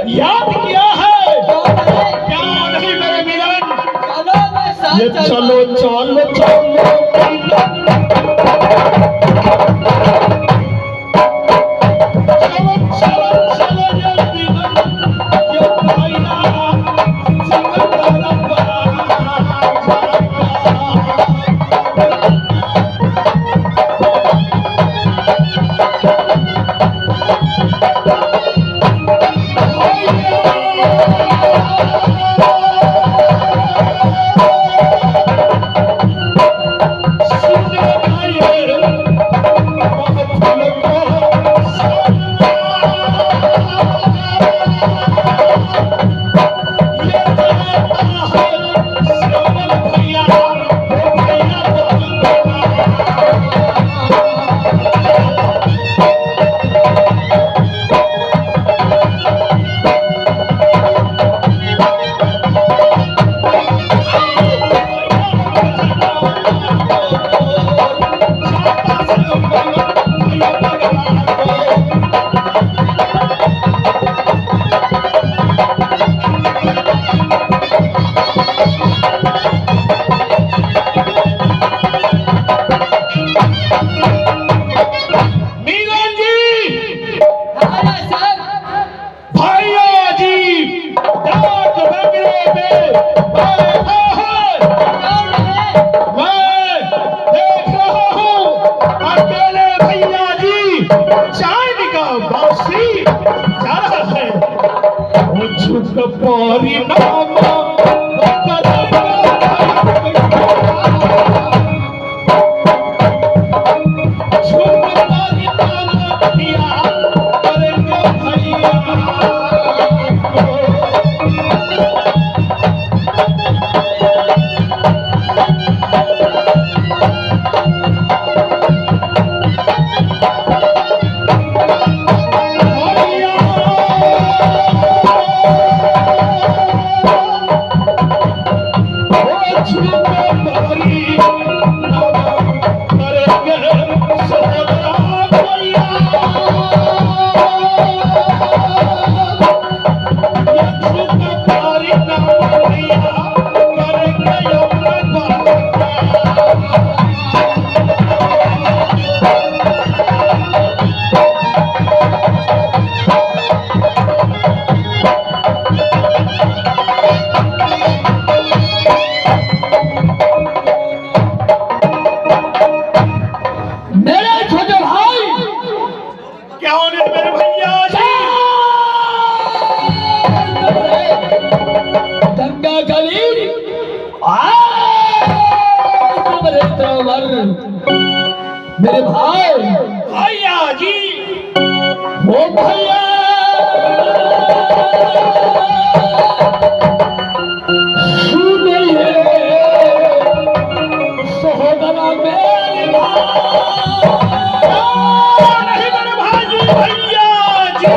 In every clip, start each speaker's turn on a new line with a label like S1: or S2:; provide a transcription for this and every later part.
S1: याद किया है क्या नहीं मेरे मिलन? ये चलो चलो चलो
S2: मेरे भाई
S1: भैया जी
S2: ओ भैया सुनिए सहोदरा मेरे
S1: नहीं मेरे भाई जी भैया जी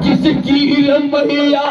S2: जिसकी रमैया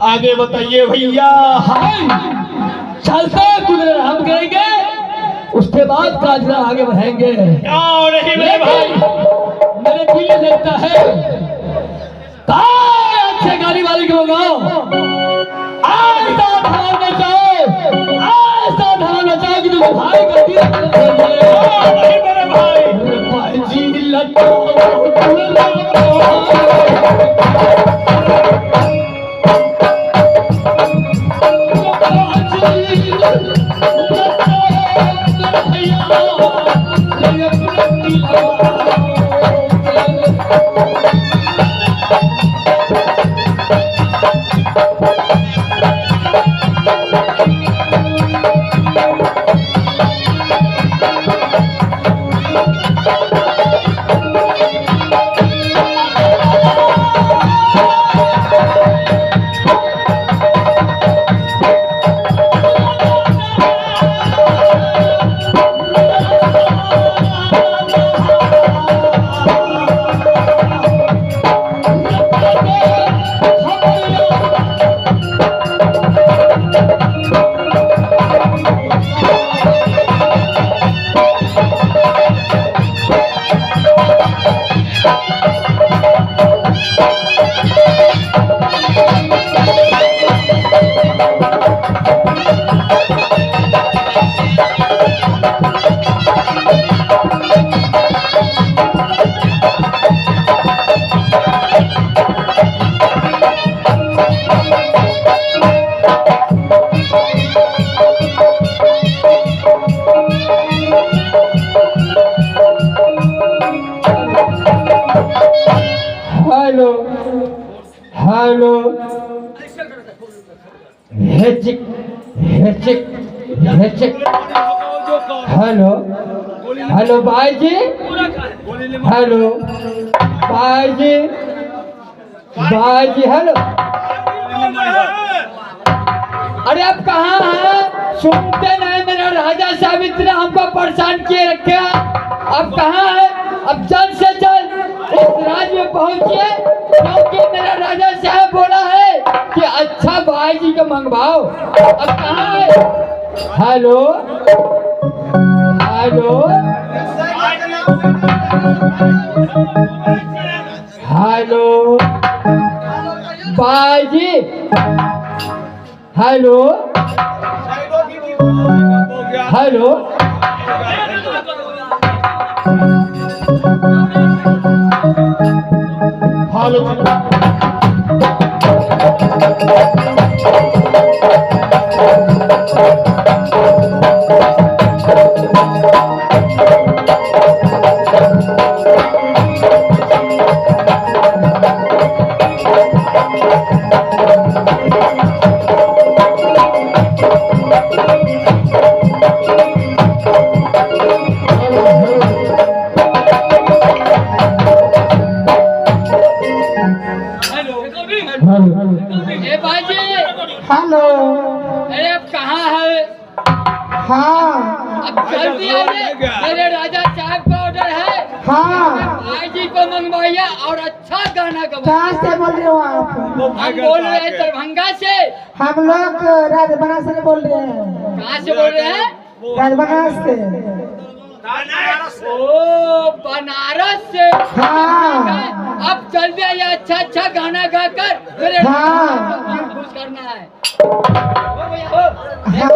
S1: आगे बताइए भैया।
S2: चलता कुदरत हम करेंगे, उसके बाद काजरा आगे बढ़ेंगे।
S1: नहीं मेरे भाई,
S2: मेरे दिल में लगता है अच्छे गाड़ी वाले को मंगाओ, ऐसा धान नचाओ, ऐसा धान नचाओ कि तुम भाई गड्डी
S1: नहीं मेरे भाई,
S2: भाई जी लटो हेलो हेचिक हेचिक हेचिक हेलो हेलो भाई जी, हेलो भाई जी, भाई जी हेलो। अरे आप कहाँ हैं? सुनते नहीं, मेरा राजा साहब इतना हमको परेशान किए रखे। अब कहाँ है? अब जल्द से जल्द इस राज्य में पहुंचिए, क्योंकि मेरा राजा साहब बोला है कि अच्छा भाई जी को मंगवाओ। अब कहाँ है? हेलो हेलो हेलो भाई जी, हेलो हेलो
S1: हेलो
S2: ए बाजी,
S3: हेलो।
S2: अरे अब कहाँ है?
S3: हाँ
S2: अब जल्दी आइए, मेरे राजा साहब का ऑर्डर है।
S3: हाँ।
S2: भाई जी को मंगवाइए और अच्छा गाना गवाइए।
S3: कहाँ से बोल रहे हो आप?
S2: हम बोल रहे हैं दरभंगा से।
S3: हम लोग राजबना से बोल रहे हैं।
S2: कहाँ से बोल रहे हैं?
S3: राजबना से।
S2: ओ बनारस से।
S3: हाँ।
S2: अब जल्दी आइए, अच्छा अच्छा गाना गाकर मेरे
S3: हाँ।
S2: खुश करना है। ओ भैया, ओ।
S3: हाँ।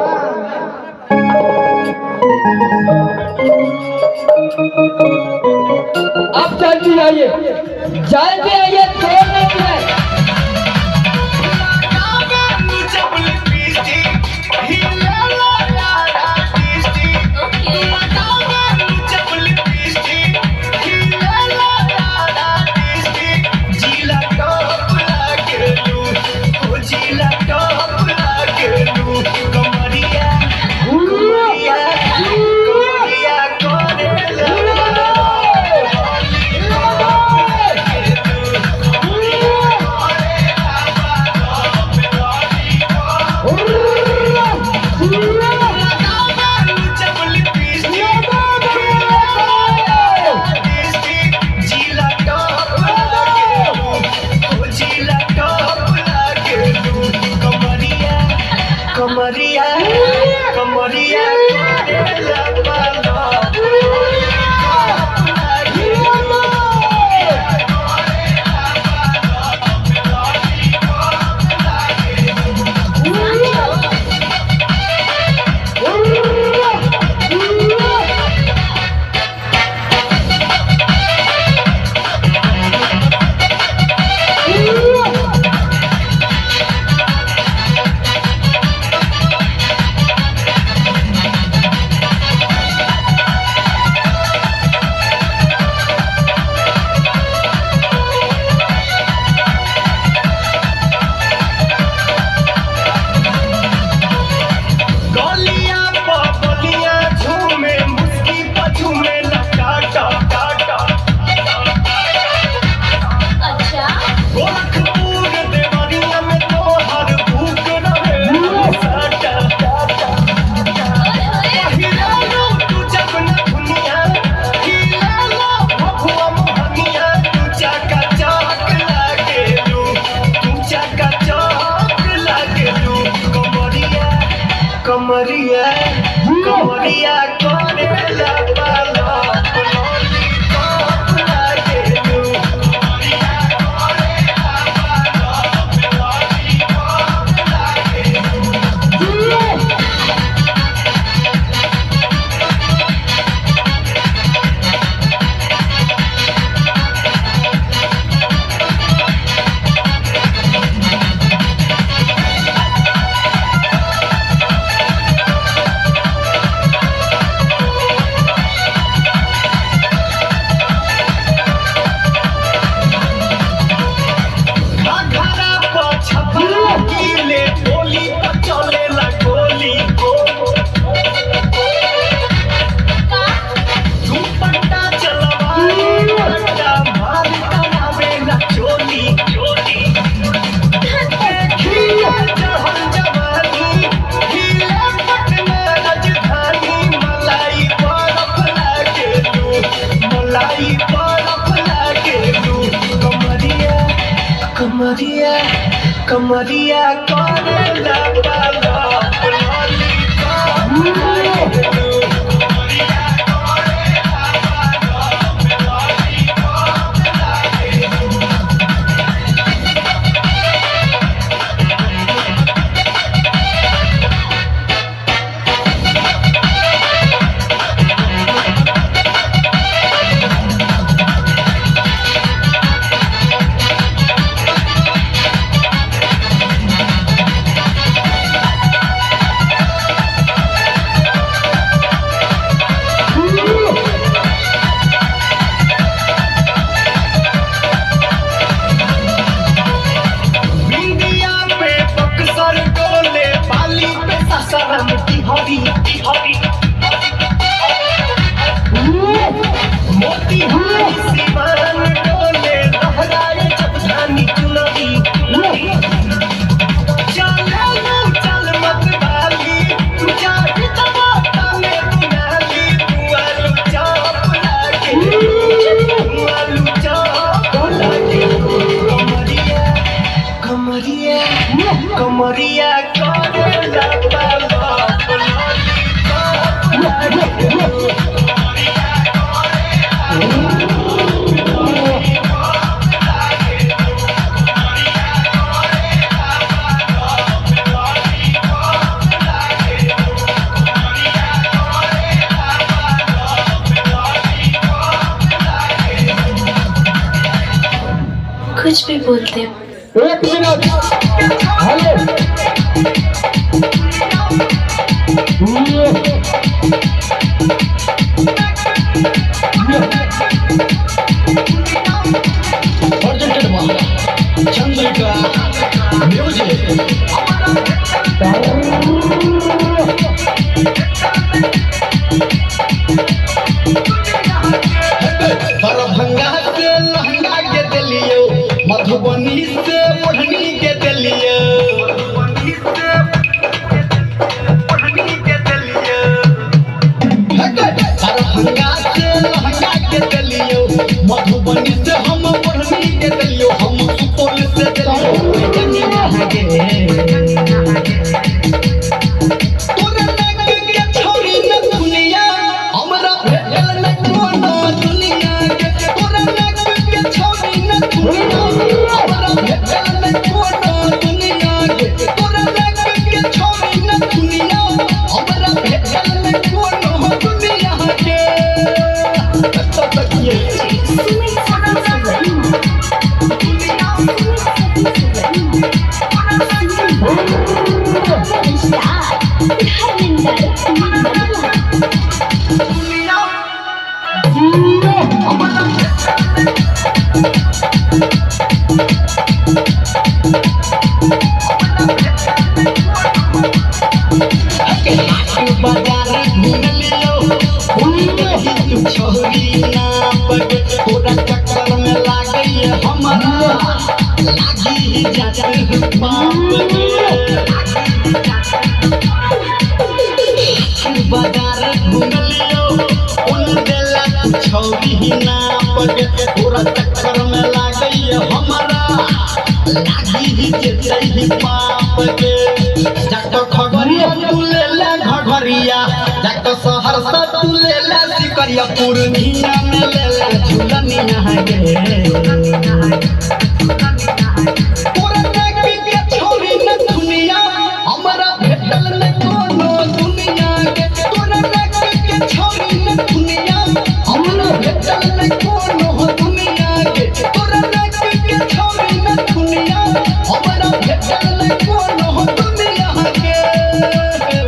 S2: अब जल्दी आइए, जल्दी आइए, देर नहीं है।
S1: कमरिया कमरिया कमरिया कमरिया करेला पाला लॉलीपॉप लागे तू कमरिया करेला पाला लॉलीपॉप लागे कमरिया कमरिया करेला पाला लॉलीपॉप लागे तू कमरिया करेला पाला लॉलीपॉप लागे तू छपरा मिट्टी हरी मोती हारी सिवान डोले लहराए जब धानी चुनरी चल मत डाली तू जाहि तमाता में दुनाली तू आलू चाप लागे कमरिया कमरिया करे लगा बाप लॉलीपॉप लागे
S4: कुछ भी बोलते हो।
S2: 1 minute hello
S1: presented by Chandrika music Darbhanga से लहंगा के दिलियो मधुबनी से ओढ़नी के दिलियो दरभंगा से लहंगा के दिलियो मधुबनी से हम ओढ़नी के दिलियो हम सुपौल से दिलियो तोरे नाक के छोरी न दुनिया हमरा भेजल न कोनो दुनिया के तोरे नाक के छोरी न दुनिया हमरा भेजल न कोनो दुनिया के तोरे नाक के छोरी न दुनिया हमरा भेजल न कोनो दुनिया के तो तकिए बाजार घूम लियो तू छोरी ना पगे तोरा चक्कर में लागई हमरा लागी जात बाप बाजार घूम लियो उन देला तू छोरी ना पगे तोरा चक्कर में लागई हमरा लागी जतई बाप के जातो खगरिया तू लेला घघरिया जातो सहरसा तू लेला सिकरिया पूर्णिया में लेला झुलनिया गे तोरा नाक के छोरी न दुनिया हमरा भेटल न कोनो दुनिया के तोरा नाक के छोरी न दुनिया हमरा भेटल न कोनो दुनिया के तोरा नाक के छोरी न दुनिया हमरा भेटल न कोनो दुनिया के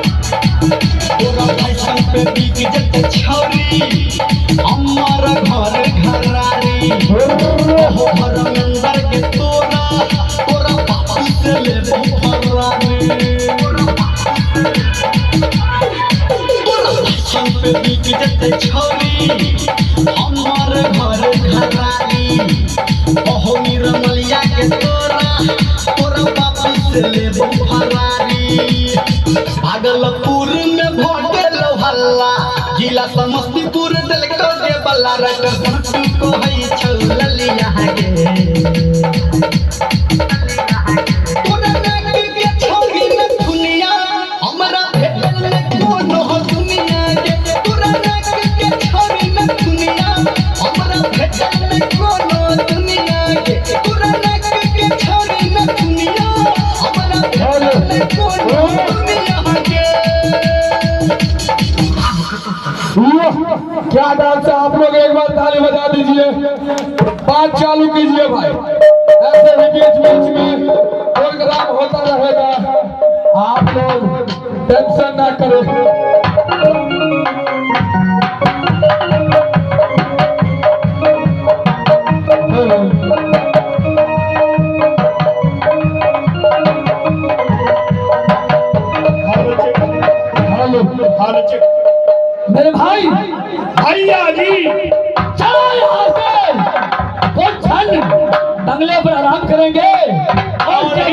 S1: तोरा फैशन पे बिक जते छोरी हमर घर घरारी हो घर अंदर के तोरा बापू से ले फरारी तोरा फैशन पे बिक जते छोरी हमर घर घरारी हो निर्मलिया के तोरा बापू से ले फरारी भागलपुर में भोटे लो हल्ला जिला समस्तीपुर दिल को दे बल्ला रट को है छौललिया गे तोरा नाक के छोरी न दुनिया हमरा भेटल न कोनो दुनिया के तोरा नाक के छोरी न दुनिया हमरा भेटल न कोनो दुनिया के तोरा नाक के छोरी न दुनिया हमरा भेटल न कोनो दुनिया के
S5: क्या डांस है? आप लोग एक बार ताली बजा दीजिए, बात चालू कीजिए भाई। ऐसे ही बीच बीच में प्रोग्राम होता रहेगा, आप लोग टेंशन ना करें।
S2: मेरे भाई
S5: भैया जी
S2: चलो यहाँ से कुछ क्षण बंगले पर आराम करेंगे और जब